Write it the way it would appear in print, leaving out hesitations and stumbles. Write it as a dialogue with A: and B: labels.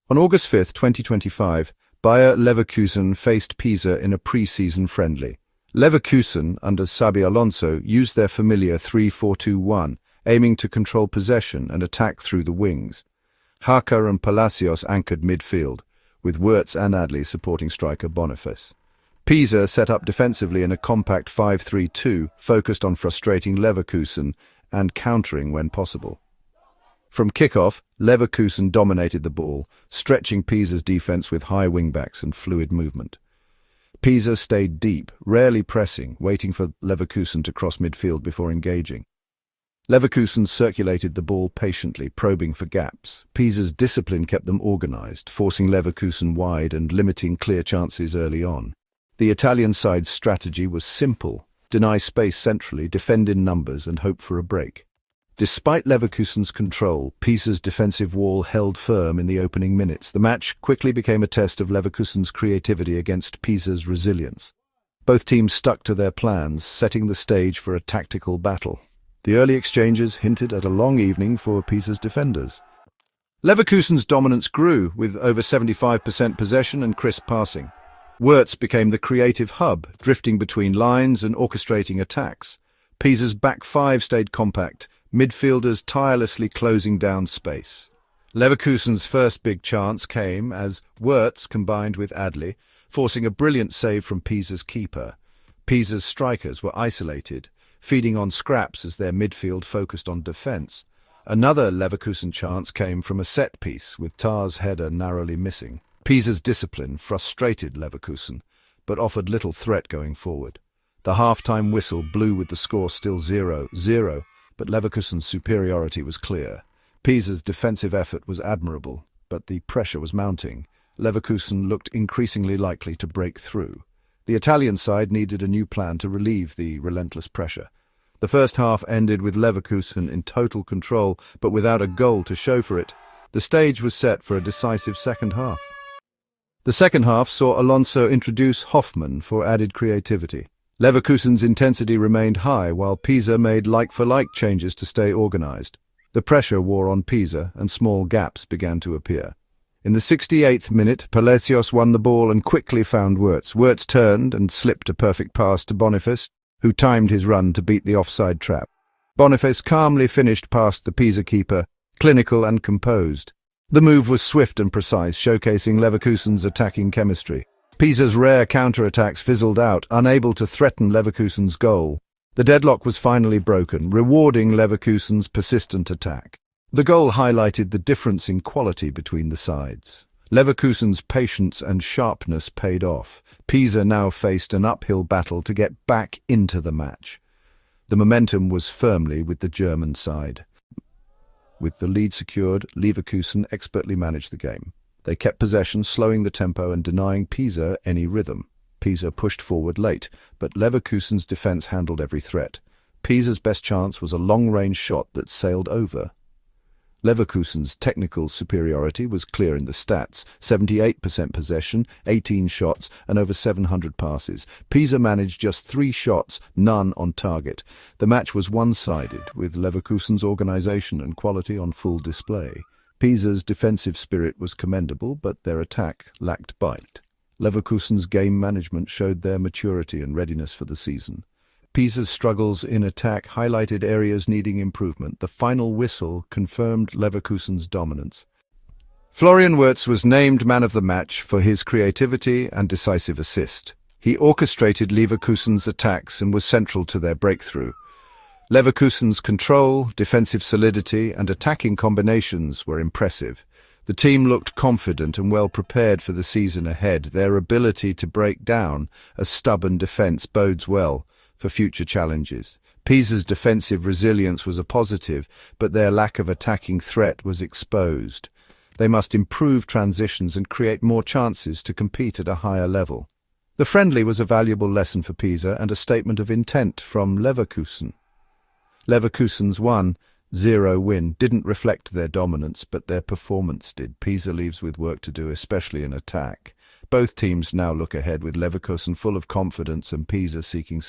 A: On August 5, 2025, Bayer Leverkusen faced Pisa in a pre-season friendly. Leverkusen, under Xabi Alonso, used their familiar 3-4-2-1, aiming to control possession and attack through the wings. Haka and Palacios anchored midfield, with Wirtz and Adli supporting striker Boniface. Pisa set up defensively in a compact 5-3-2, focused on frustrating Leverkusen and countering when possible. From kickoff, Leverkusen dominated the ball, stretching Pisa's defense with high wingbacks and fluid movement. Pisa stayed deep, rarely pressing, waiting for Leverkusen to cross midfield before engaging. Leverkusen circulated the ball patiently, probing for gaps. Pisa's discipline kept them organized, forcing Leverkusen wide and limiting clear chances early on. The Italian side's strategy was simple: deny space centrally, defend in numbers, and hope for a break. Despite Leverkusen's control, Pisa's defensive wall held firm in the opening minutes. The match quickly became a test of Leverkusen's creativity against Pisa's resilience. Both teams stuck to their plans, setting the stage for a tactical battle. The early exchanges hinted at a long evening for Pisa's defenders. Leverkusen's dominance grew, with over 75% possession and crisp passing. Wirtz became the creative hub, drifting between lines and orchestrating attacks. Pisa's back five stayed compact, midfielders tirelessly closing down space. Leverkusen's first big chance came as Wirtz combined with Adli, forcing a brilliant save from Pisa's keeper. Pisa's strikers were isolated, feeding on scraps as their midfield focused on defence. Another Leverkusen chance came from a set piece, with Tar's header narrowly missing. Pisa's discipline frustrated Leverkusen, but offered little threat going forward. The half-time whistle blew with the score still 0-0, but Leverkusen's superiority was clear. Pisa's defensive effort was admirable, but the pressure was mounting. Leverkusen looked increasingly likely to break through. The Italian side needed a new plan to relieve the relentless pressure. The first half ended with Leverkusen in total control, but without a goal to show for it. The stage was set for a decisive second half. The second half saw Alonso introduce Hoffmann for added creativity. Leverkusen's intensity remained high, while Pisa made like-for-like changes to stay organized. The pressure wore on Pisa, and small gaps began to appear. In the 68th minute, Palacios won the ball and quickly found Wirtz. Wirtz turned and slipped a perfect pass to Boniface, who timed his run to beat the offside trap. Boniface calmly finished past the Pisa keeper, clinical and composed. The move was swift and precise, showcasing Leverkusen's attacking chemistry. Pisa's rare counter-attacks fizzled out, unable to threaten Leverkusen's goal. The deadlock was finally broken, rewarding Leverkusen's persistent attack. The goal highlighted the difference in quality between the sides. Leverkusen's patience and sharpness paid off. Pisa now faced an uphill battle to get back into the match. The momentum was firmly with the German side. With the lead secured, Leverkusen expertly managed the game. They kept possession, slowing the tempo and denying Pisa any rhythm. Pisa pushed forward late, but Leverkusen's defence handled every threat. Pisa's best chance was a long-range shot that sailed over. Leverkusen's technical superiority was clear in the stats: 78% possession, 18 shots, and over 700 passes. Pisa managed just 3 shots, none on target. The match was one-sided, with Leverkusen's organisation and quality on full display. Pisa's defensive spirit was commendable, but their attack lacked bite. Leverkusen's game management showed their maturity and readiness for the season. Pisa's struggles in attack highlighted areas needing improvement. The final whistle confirmed Leverkusen's dominance. Florian Wirtz was named man of the match for his creativity and decisive assist. He orchestrated Leverkusen's attacks and was central to their breakthrough. Leverkusen's control, defensive solidity, and attacking combinations were impressive. The team looked confident and well prepared for the season ahead. Their ability to break down a stubborn defence bodes well for future challenges. Pisa's defensive resilience was a positive, but their lack of attacking threat was exposed. They must improve transitions and create more chances to compete at a higher level. The friendly was a valuable lesson for Pisa and a statement of intent from Leverkusen. Leverkusen's 1-0 win didn't reflect their dominance, but their performance did. Pisa leaves with work to do, especially in attack. Both teams now look ahead, with Leverkusen full of confidence and Pisa seeking